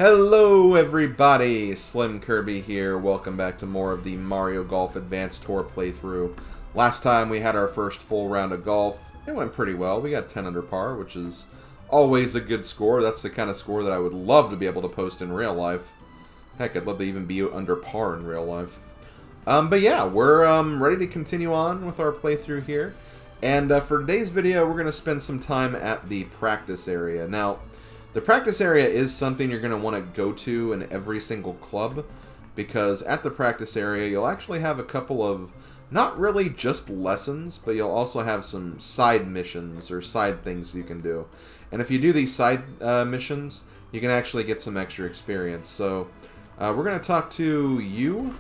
Hello everybody, SlimKirby here. Welcome back to more of the Mario Golf Advanced Tour playthrough. Last time we had our first full round of golf. It went pretty well. We got 10 under par, which is always a good score. That's the kind of score that I would love to be able to post in real life. Heck, I'd love to even be under par in real life. But yeah, we're ready to continue on with our playthrough here. And for today's video, we're going to spend some time at the practice area. Now, the practice area is something you're going to want to go to in every single club, because at the practice area you'll actually have a couple of, not really just lessons, but you'll also have some side missions or side things you can do. And if you do these side missions, you can actually get some extra experience. So we're going to talk to you.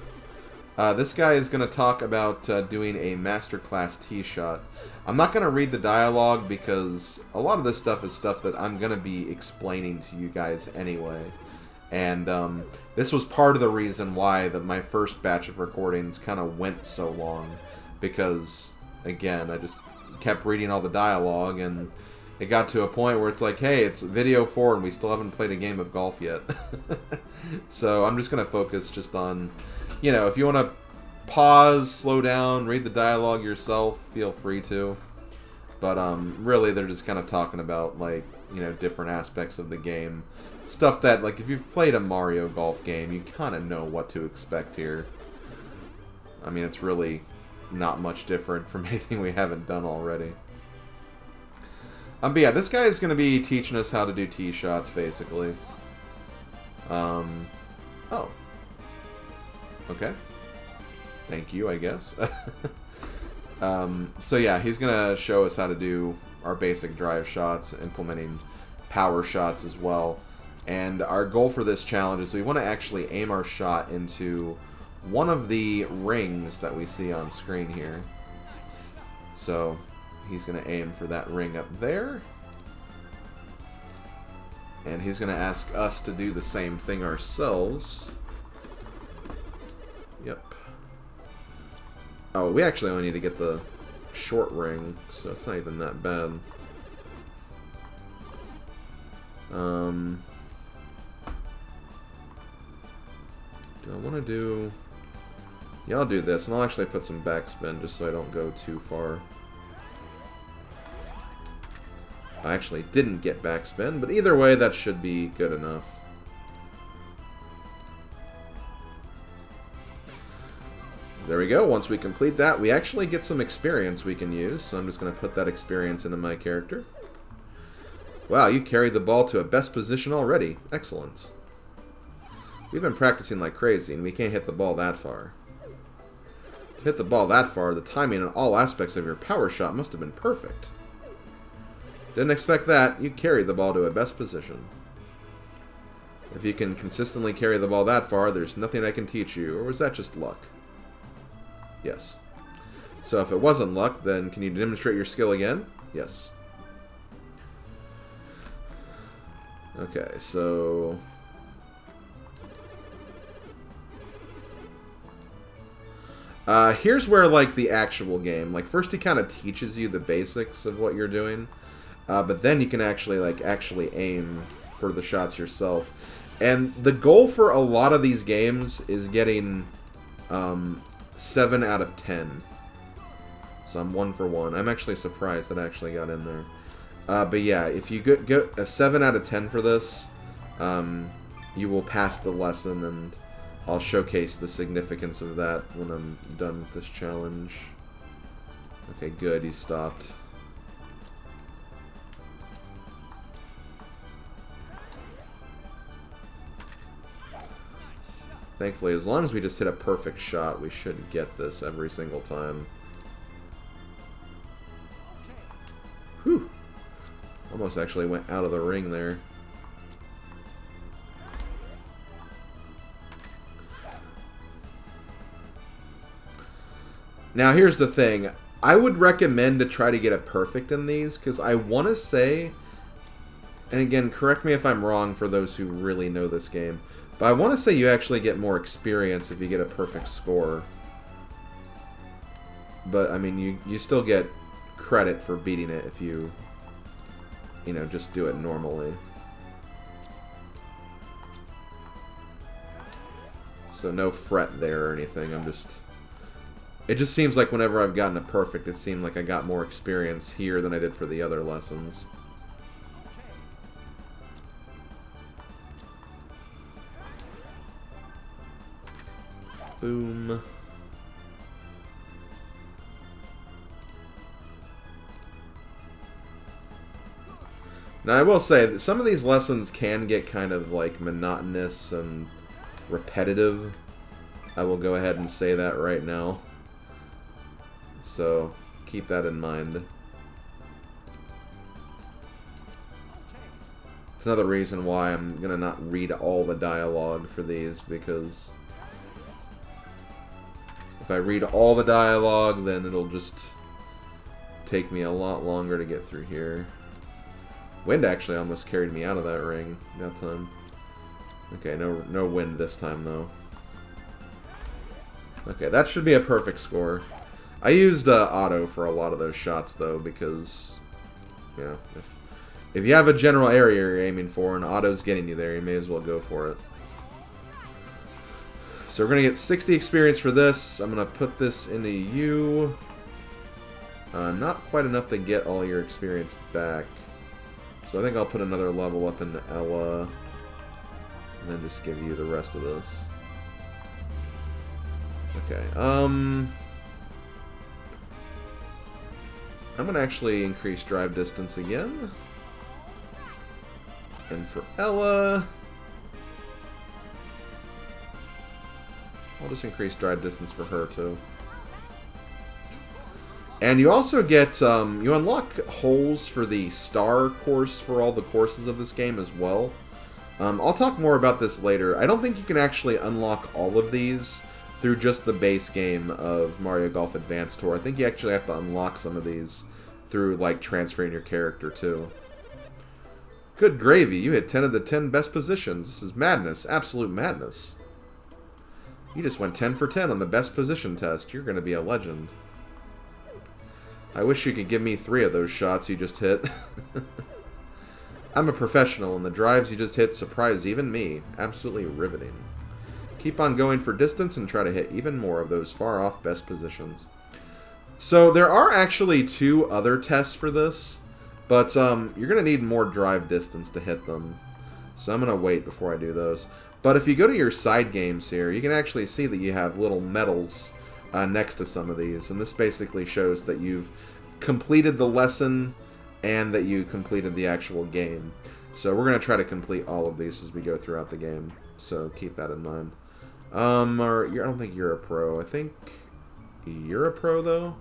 This guy is going to talk about doing a masterclass tee shot. I'm not going to read the dialogue because a lot of this stuff is stuff that I'm going to be explaining to you guys anyway. And this was part of the reason why my first batch of recordings kind of went so long. Because, again, I just kept reading all the dialogue and it got to a point where it's like, hey, it's video 4 and we still haven't played a game of golf yet. So I'm just going to focus just on, you know, if you want to pause, slow down, read the dialogue yourself, feel free to. But really they're just kind of talking about, like, you know, different aspects of the game. Stuff that, like, if you've played a Mario Golf game, you kind of know what to expect here. I mean, it's really not much different from anything we haven't done already. But yeah, this guy is going to be teaching us how to do tee shots, basically. Oh. Okay. Thank you, I guess. So yeah, he's going to show us how to do our basic drive shots, implementing power shots as well. And our goal for this challenge is we want to actually aim our shot into one of the rings that we see on screen here. So he's going to aim for that ring up there. And he's going to ask us to do the same thing ourselves. Yep. Oh, we actually only need to get the short ring, so it's not even that bad. Do I want to do... Yeah, I'll do this, and I'll actually put some backspin just so I don't go too far. I actually didn't get backspin, but either way, that should be good enough. There we go. Once we complete that, we actually get some experience we can use. So I'm just going to put that experience into my character. Wow, you carried the ball to a best position already. Excellent. We've been practicing like crazy, and we can't hit the ball that far. To hit the ball that far, the timing and all aspects of your power shot must have been perfect. Didn't expect that. You carried the ball to a best position. If you can consistently carry the ball that far, there's nothing I can teach you. Or was that just luck? Yes. So if it wasn't luck, then can you demonstrate your skill again? Yes. Okay, so... here's where, like, the actual game... Like, first he kind of teaches you the basics of what you're doing. But then you can actually, like, aim for the shots yourself. And the goal for a lot of these games is getting... 7 out of 10. So I'm 1 for 1. I'm actually surprised that I actually got in there. But yeah, if you get a 7 out of 10 for this, you will pass the lesson, and I'll showcase the significance of that when I'm done with this challenge. Okay, good, you stopped. Thankfully, as long as we just hit a perfect shot, we should get this every single time. Whew. Almost actually went out of the ring there. Now, here's the thing. I would recommend to try to get a perfect in these, because I want to say, and again, correct me if I'm wrong for those who really know this game, but I want to say you actually get more experience if you get a perfect score. But, I mean, you still get credit for beating it if you know, just do it normally. So no fret there or anything. It just seems like whenever I've gotten it perfect, it seemed like I got more experience here than I did for the other lessons. Boom. Now, I will say that some of these lessons can get kind of, like, monotonous and repetitive. I will go ahead and say that right now. So, keep that in mind. It's another reason why I'm going to not read all the dialogue for these, because if I read all the dialogue, then it'll just take me a lot longer to get through here. Wind actually almost carried me out of that ring that time. Okay, no wind this time, though. Okay, that should be a perfect score. I used auto for a lot of those shots, though, because, you know, if you have a general area you're aiming for and auto's getting you there, you may as well go for it. So we're going to get 60 experience for this. I'm going to put this into you. Not quite enough to get all your experience back. So I think I'll put another level up into Ella, and then just give you the rest of this. Okay, I'm going to actually increase drive distance again. And for Ella, I'll just increase drive distance for her too. And you also get, you unlock holes for the star course for all the courses of this game as well. I'll talk more about this later. I don't think you can actually unlock all of these through just the base game of Mario Golf Advance Tour. I think you actually have to unlock some of these through, like, transferring your character too. Good gravy, you hit 10 of the 10 best positions. This is madness, absolute madness. You just went 10 for 10 on the best position test. You're going to be a legend. I wish you could give me 3 of those shots you just hit. I'm a professional, and the drives you just hit surprise even me. Absolutely riveting. Keep on going for distance and try to hit even more of those far-off best positions. So there are actually 2 other tests for this, but you're going to need more drive distance to hit them. So I'm going to wait before I do those. But if you go to your side games here, you can actually see that you have little medals next to some of these, and this basically shows that you've completed the lesson and that you completed the actual game. So we're going to try to complete all of these as we go throughout the game, so keep that in mind. I don't think you're a pro. I think you're a pro, though.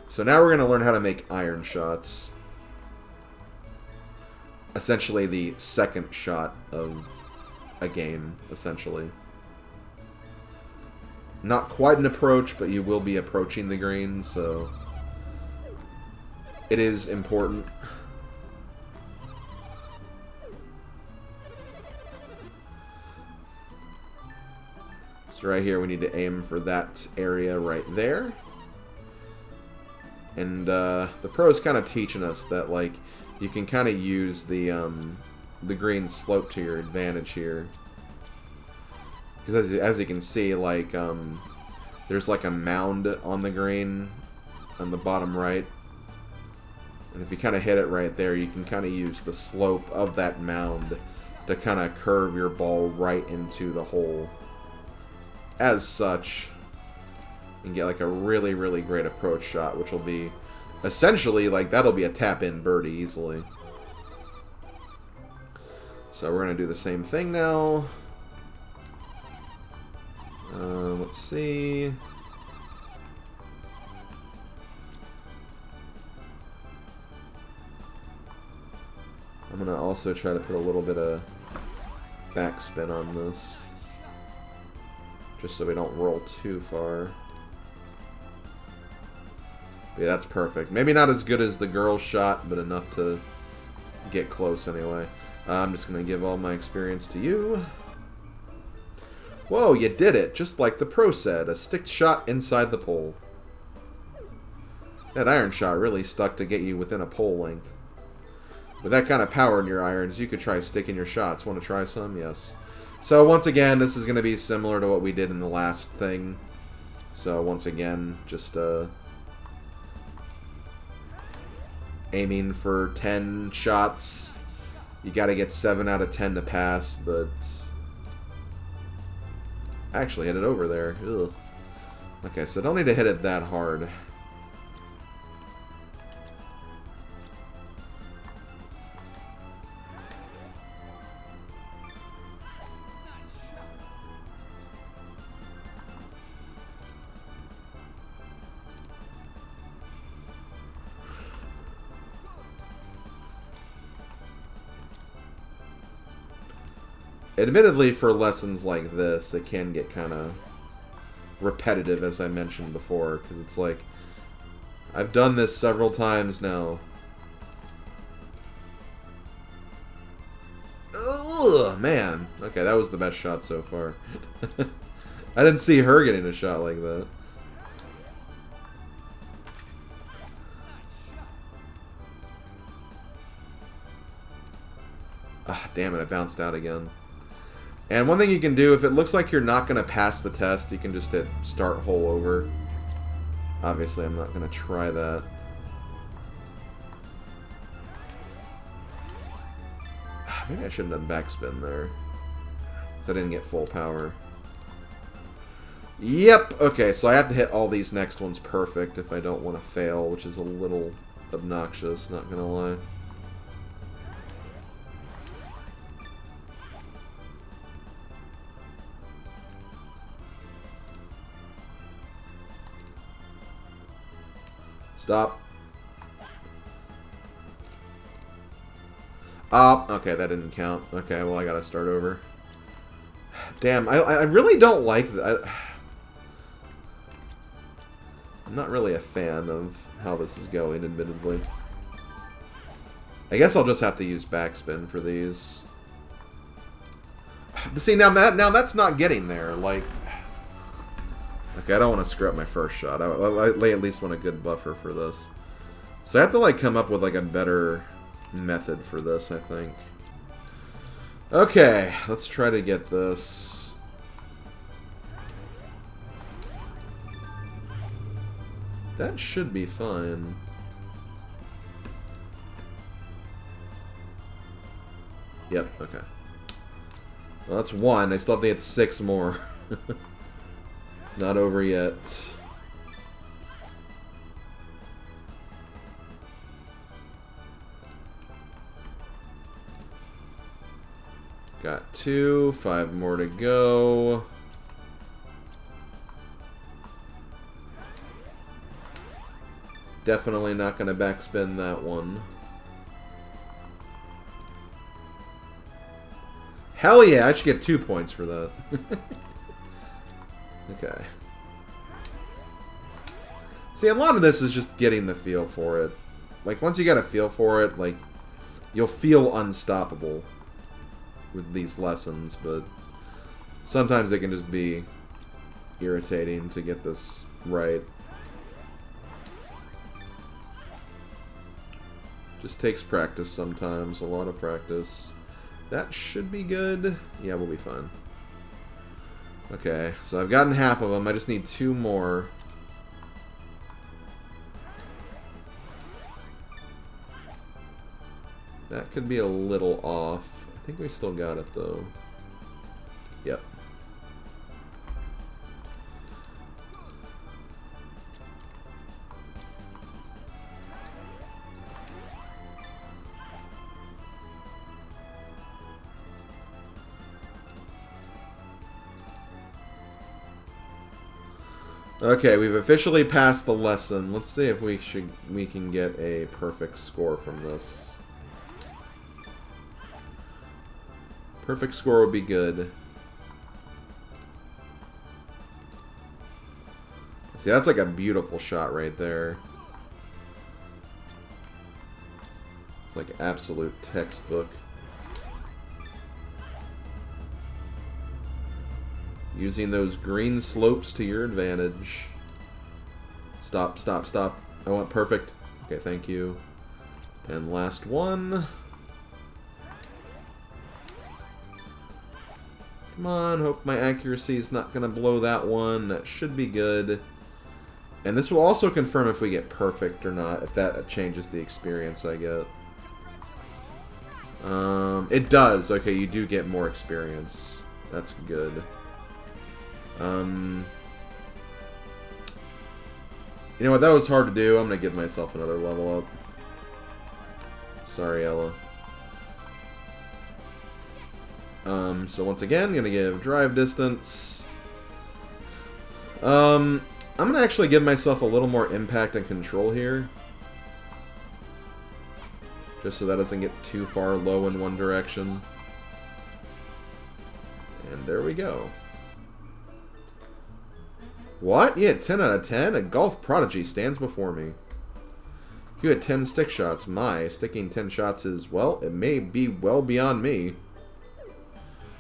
So now we're going to learn how to make iron shots. Essentially the second shot of a game, essentially. Not quite an approach, but you will be approaching the green, so it is important. So right here we need to aim for that area right there. And the pro is kind of teaching us that, like, you can kind of use the green slope to your advantage here. Because as you can see, like, there's like a mound on the green on the bottom right. And if you kind of hit it right there, you can kind of use the slope of that mound to kind of curve your ball right into the hole. As such, you can get like a really, really great approach shot, which will be essentially, like, that'll be a tap-in birdie easily. So we're going to do the same thing now. Let's see. I'm going to also try to put a little bit of backspin on this, just so we don't roll too far. Yeah, that's perfect. Maybe not as good as the girl's shot, but enough to get close anyway. I'm just going to give all my experience to you. Whoa, you did it! Just like the pro said, a stick shot inside the pole. That iron shot really stuck to get you within a pole length. With that kind of power in your irons, you could try sticking your shots. Want to try some? Yes. So once again, this is going to be similar to what we did in the last thing. So once again, just aiming for 10 shots. You got to get 7 out of 10 to pass, but I actually hit it over there. Ugh. Okay, so don't need to hit it that hard. Admittedly, for lessons like this, it can get kind of repetitive, as I mentioned before, because it's like, I've done this several times now. Ugh, man. Okay, that was the best shot so far. I didn't see her getting a shot like that. Ah, damn it, I bounced out again. And one thing you can do, if it looks like you're not going to pass the test, you can just hit start hole over. Obviously, I'm not going to try that. Maybe I shouldn't have done backspin there. So I didn't get full power. Yep, okay, so I have to hit all these next ones perfect if I don't want to fail, which is a little obnoxious, not going to lie. Stop. Oh, okay, that didn't count. Okay, well, I gotta start over. Damn, I really don't like that. I'm not really a fan of how this is going, admittedly. I guess I'll just have to use backspin for these. But see, now that's not getting there. Like, okay, I don't want to screw up my first shot. I at least want a good buffer for this. So I have to, like, come up with, like, a better method for this, I think. Okay, let's try to get this. That should be fine. Yep, okay. Well, that's 1. I still have to get 6 more. It's not over yet. Got 2, 5 more to go. Definitely not going to backspin that one. Hell yeah, I should get 2 points for that. Okay. See, a lot of this is just getting the feel for it. Like, once you get a feel for it, like, you'll feel unstoppable with these lessons, but sometimes it can just be irritating to get this right. Just takes practice sometimes, a lot of practice. That should be good. Yeah, we'll be fine. Okay, so I've gotten half of them. I just need 2 more. That could be a little off. I think we still got it, though. Yep. Okay, we've officially passed the lesson. Let's see if we can get a perfect score from this. Perfect score would be good. See, that's like a beautiful shot right there. It's like absolute textbook. Using those green slopes to your advantage. Stop, stop, stop. I want perfect. Okay, thank you. And last one. Come on, hope my accuracy is not going to blow that one. That should be good. And this will also confirm if we get perfect or not, if that changes the experience I get. It does. Okay, you do get more experience. That's good. You know what, that was hard to do. I'm going to give myself another level up. Sorry, Ella. So once again, I'm going to give drive distance. I'm going to actually give myself a little more impact and control here. Just so that doesn't get too far low in one direction. And there we go. What? You had 10 out of 10? A golf prodigy stands before me. You had 10 stick shots. My, sticking 10 shots is, well, it may be well beyond me.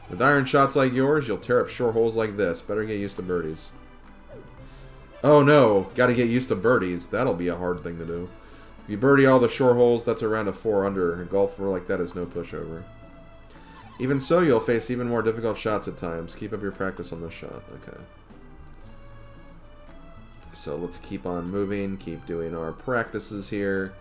With iron shots like yours, you'll tear up short holes like this. Better get used to birdies. Oh no, gotta get used to birdies. That'll be a hard thing to do. If you birdie all the short holes, that's a round of 4 under. A golfer like that is no pushover. Even so, you'll face even more difficult shots at times. Keep up your practice on this shot. Okay. So let's keep on moving, keep doing our practices here.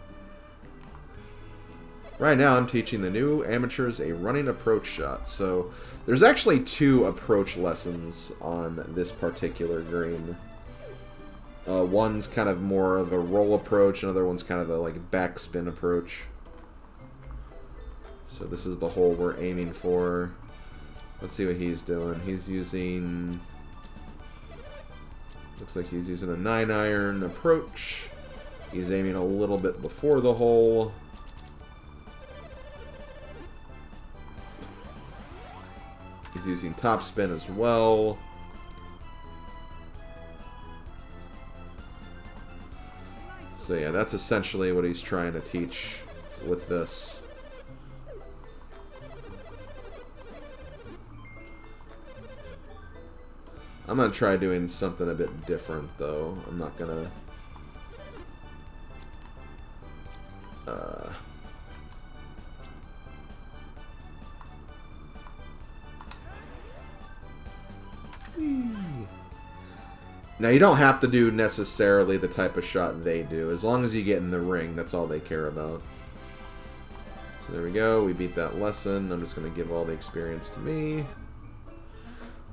Right now I'm teaching the new amateurs a running approach shot. So there's actually 2 approach lessons on this particular green. One's kind of more of a roll approach, another one's kind of a like backspin approach. So this is the hole we're aiming for. Let's see what he's doing. He's using... Looks like he's using a 9-iron approach. He's aiming a little bit before the hole. He's using topspin as well. So yeah, that's essentially what he's trying to teach with this. I'm going to try doing something a bit different, though. I'm not going to... Now, you don't have to do necessarily the type of shot they do. As long as you get in the ring, that's all they care about. So there we go. We beat that lesson. I'm just going to give all the experience to me.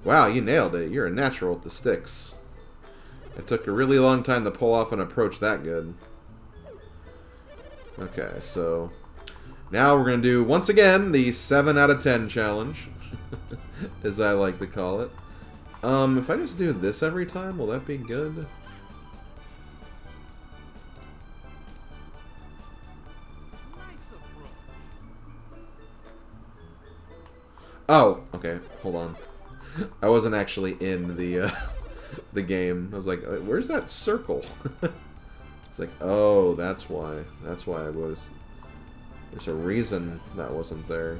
Wow, you nailed it. You're a natural with the sticks. It took a really long time to pull off an approach that good. Okay, so now we're going to do, once again, the 7 out of 10 challenge, as I like to call it. If I just do this every time, will that be good? Oh, okay, hold on. I wasn't actually in the the game. I was like, where's that circle? It's like, oh, that's why. That's why I was. There's a reason that wasn't there.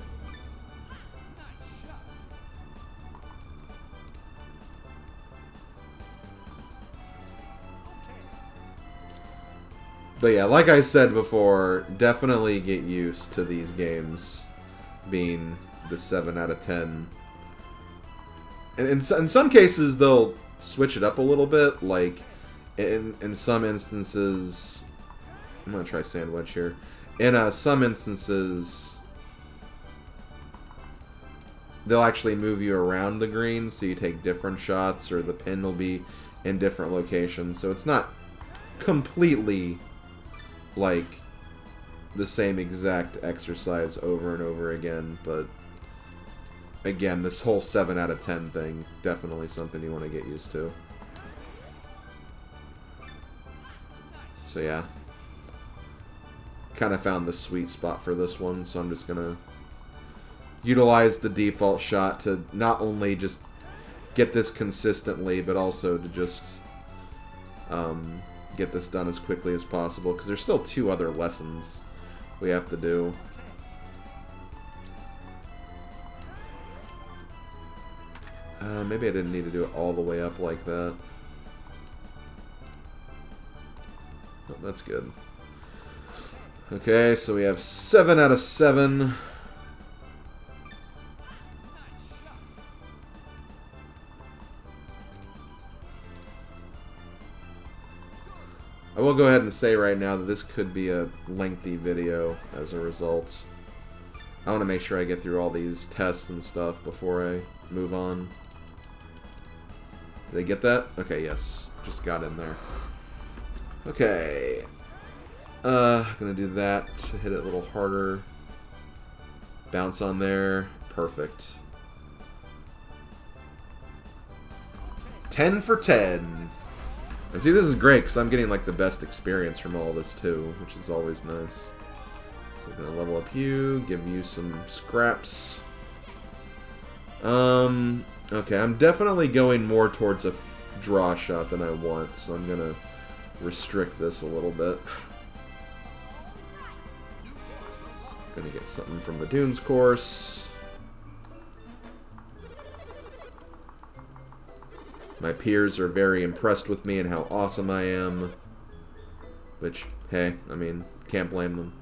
But yeah, like I said before, definitely get used to these games being the 7 out of 10. And in some cases, they'll switch it up a little bit. Like, in some instances... I'm going to try sandwich here. In some instances, they'll actually move you around the green, so you take different shots, or the pin will be in different locations. So it's not completely... like the same exact exercise over and over again, but again, this whole 7 out of 10 thing, definitely something you want to get used to. So yeah, kind of found the sweet spot for this one, so I'm just gonna utilize the default shot to not only just get this consistently, but also to just get this done as quickly as possible, because there's still 2 other lessons we have to do. Maybe I didn't need to do it all the way up like that. Oh, that's good. Okay, so we have 7 out of 7. will go ahead and say right now that this could be a lengthy video as a result. I want to make sure I get through all these tests and stuff before I move on. Did I get that? Okay, yes. Just got in there. Okay. Gonna do that to hit it a little harder. Bounce on there. Perfect. 10 for 10. And see, this is great because I'm getting like the best experience from all this too, which is always nice. So I'm gonna level up you, give you some scraps. Okay, I'm definitely going more towards a draw shot than I want, so I'm gonna restrict this a little bit. Gonna get something from the Dunes course. My peers are very impressed with me and how awesome I am. Which, hey, I mean, can't blame them.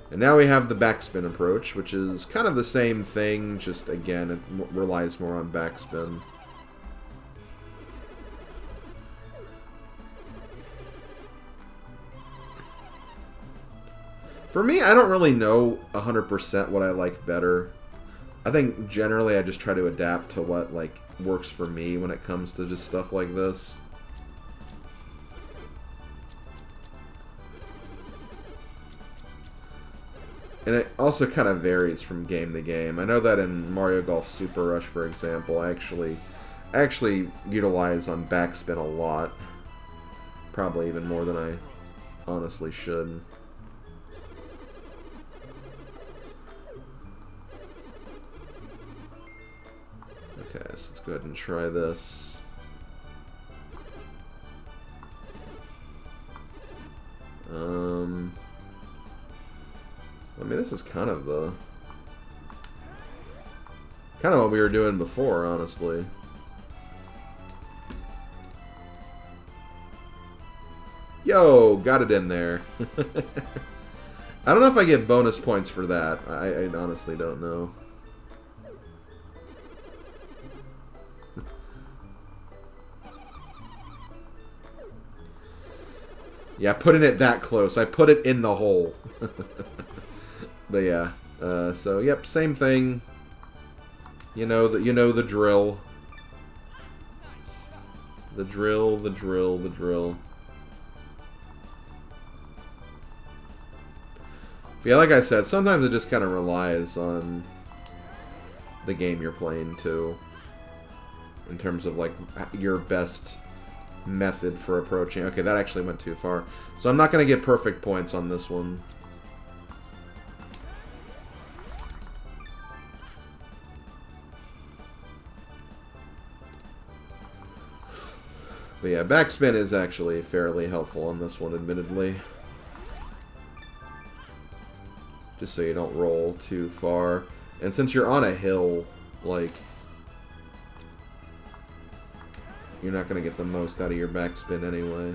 And now we have the backspin approach, which is kind of the same thing, just again, it relies more on backspin. For me, I don't really know 100% what I like better. I think generally I just try to adapt to what like works for me when it comes to just stuff like this. And it also kind of varies from game to game. I know that in Mario Golf Super Rush, for example, I actually utilize on backspin a lot. Probably even more than I honestly should. Okay, so let's go ahead and try this. I mean, this is kind of what we were doing before, honestly. Yo, got it in there. I don't know if I get bonus points for that. I honestly don't know. Yeah, putting it that close. I put it in the hole. But yeah, so yep, same thing. You know the drill. The drill, the drill, the drill. But yeah, like I said, sometimes it just kind of relies on the game you're playing too, in terms of like your best method for approaching. Okay, that actually went too far. So I'm not going to get perfect points on this one. But yeah, backspin is actually fairly helpful on this one, admittedly. Just so you don't roll too far. And since you're on a hill, like, you're not going to get the most out of your backspin anyway.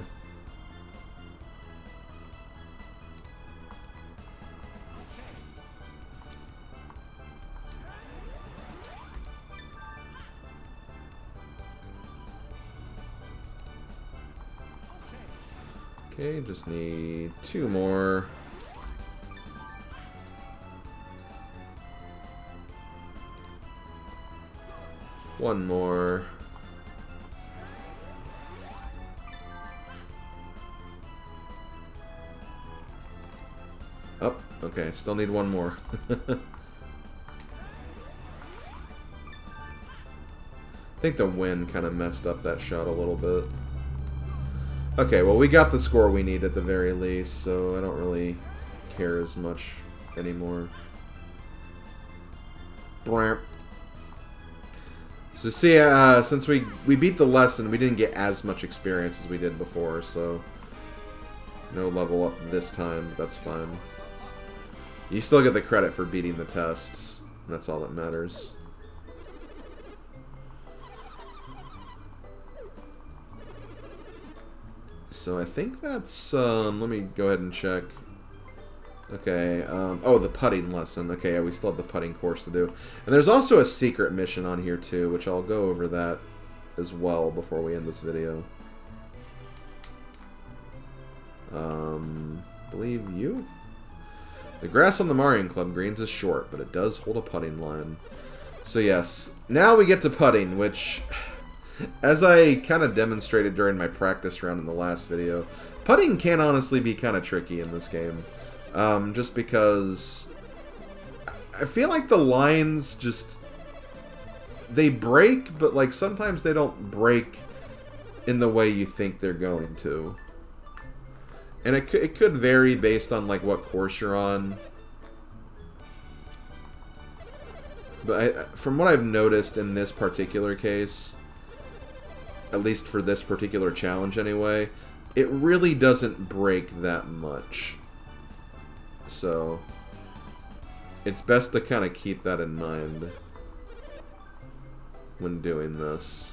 Okay, just need 2 more. One more. Oh, okay, still need 1 more. I think the wind kind of messed up that shot a little bit. Okay, well, we got the score we need at the very least, so I don't really care as much anymore. Bramp. So see, since we beat the lesson, we didn't get as much experience as we did before, so no level up this time, but that's fine. You still get the credit for beating the tests. That's all that matters. So I think that's, let me go ahead and check. Okay, oh, the putting lesson. Okay, yeah, we still have the putting course to do. And there's also a secret mission on here too, which I'll go over that as well before we end this video. Believe you? The grass on the Marion Club greens is short, but it does hold a putting line. So yes, now we get to putting, which, as I kind of demonstrated during my practice round in the last video, putting can honestly be kind of tricky in this game. Just because I feel like the lines just, they break, but like sometimes they don't break in the way you think they're going to. And it could vary based on like what course you're on. But from what I've noticed in this particular case, at least for this particular challenge anyway, it really doesn't break that much. So it's best to kind of keep that in mind when doing this.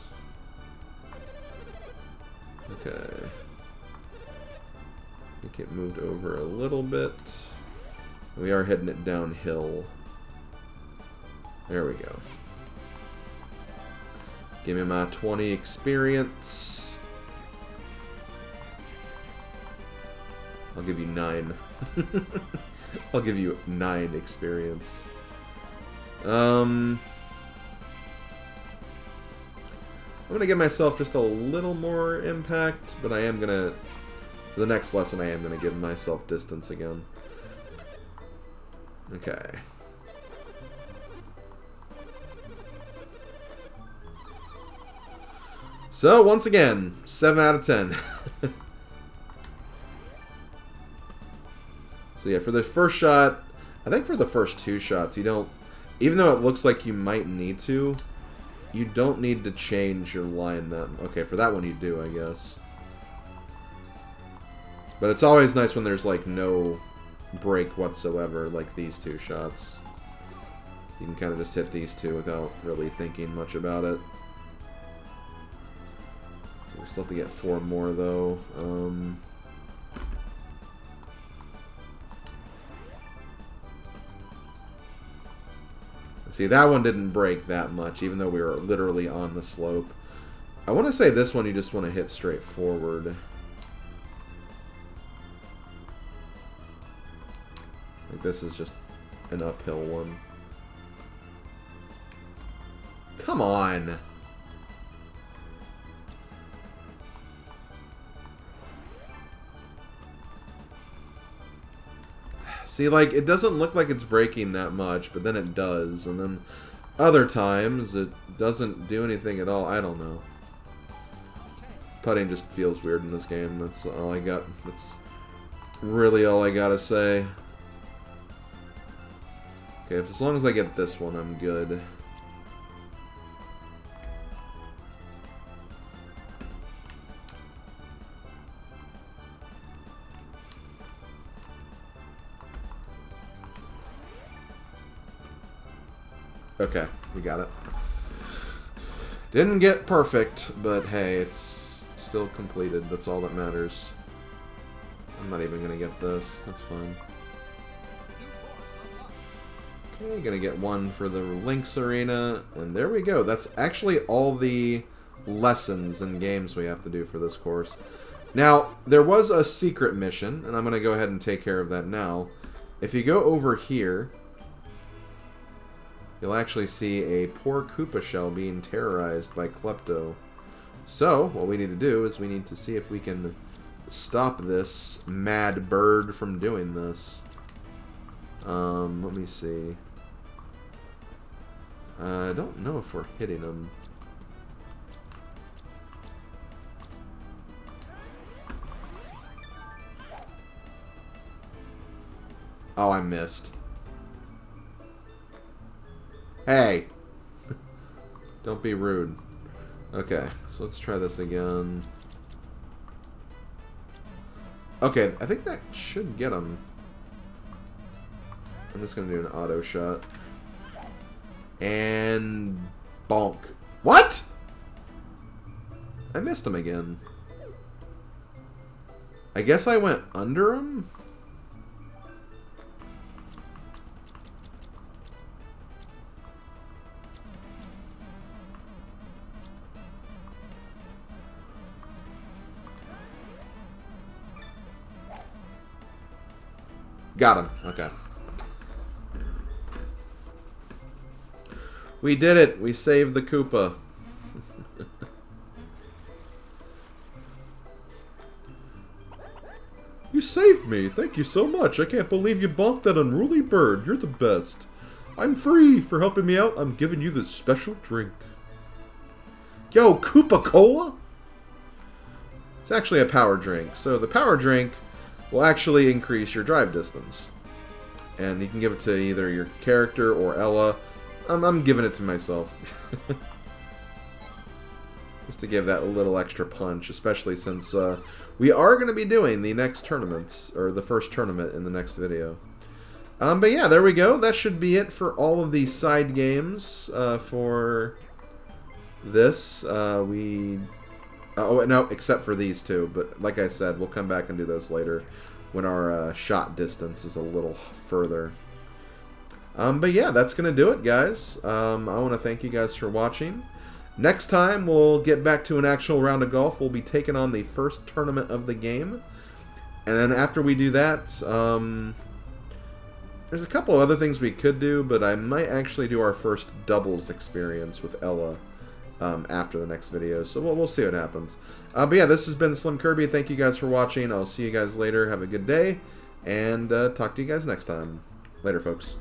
Okay. Make it moved over a little bit. We are heading it downhill. There we go. Give me my 20 experience. I'll give you 9. I'll give you 9 experience. I'm gonna give myself just a little more impact, but I am gonna, for the next lesson, I am gonna give myself distance again. Okay. So, once again, 7 out of 10. So yeah, for the first shot, I think for the first 2 shots, you don't, even though it looks like you might need to, you don't need to change your line that, okay, for that one you do, I guess. But it's always nice when there's like no break whatsoever, like these 2 shots. You can kind of just hit these 2 without really thinking much about it. We still have to get 4 more, though. See, that one didn't break that much, even though we were literally on the slope. I want to say this one you just want to hit straight forward. Like, this is just an uphill one. Come on! See, like, it doesn't look like it's breaking that much, but then it does. And then other times, it doesn't do anything at all. I don't know. Putting just feels weird in this game. That's all I got. That's really all I gotta say. Okay, as long as I get this one, I'm good. Okay, we got it. Didn't get perfect, but hey, it's still completed. That's all that matters. I'm not even gonna get this. That's fine. Okay, gonna get 1 for the Lynx Arena, and there we go. That's actually all the lessons and games we have to do for this course. Now, there was a secret mission, and I'm gonna go ahead and take care of that now. If you go over here, you'll actually see a poor Koopa shell being terrorized by Klepto. So, what we need to do is we need to see if we can stop this mad bird from doing this. Let me see. I don't know if we're hitting him. Oh, I missed. Hey! Don't be rude. Okay, so let's try this again. Okay, I think that should get him. I'm just gonna do an auto shot. And... bonk. What?! I missed him again. I guess I went under him? Got him. Okay. We did it. We saved the Koopa. You saved me. Thank you so much. I can't believe you bonked that unruly bird. You're the best. I'm free. For helping me out, I'm giving you this special drink. Yo, Koopa Cola? It's actually a power drink. So the power drink will actually increase your drive distance. And you can give it to either your character or Ella. I'm giving it to myself. Just to give that a little extra punch, especially since we are going to be doing the next tournaments, or the first tournament in the next video. But yeah, there we go. That should be it for all of the side games for this. Oh, no, except for these two. But like I said, we'll come back and do those later when our shot distance is a little further. But yeah, that's going to do it, guys. I want to thank you guys for watching. Next time, we'll get back to an actual round of golf. We'll be taking on the first tournament of the game. And then after we do that, there's a couple other things we could do, but I might actually do our first doubles experience with Ella after the next video. So we'll see what happens. But yeah, this has been SlimKirby. Thank you guys for watching. I'll see you guys later. Have a good day, and talk to you guys next time. Later, folks.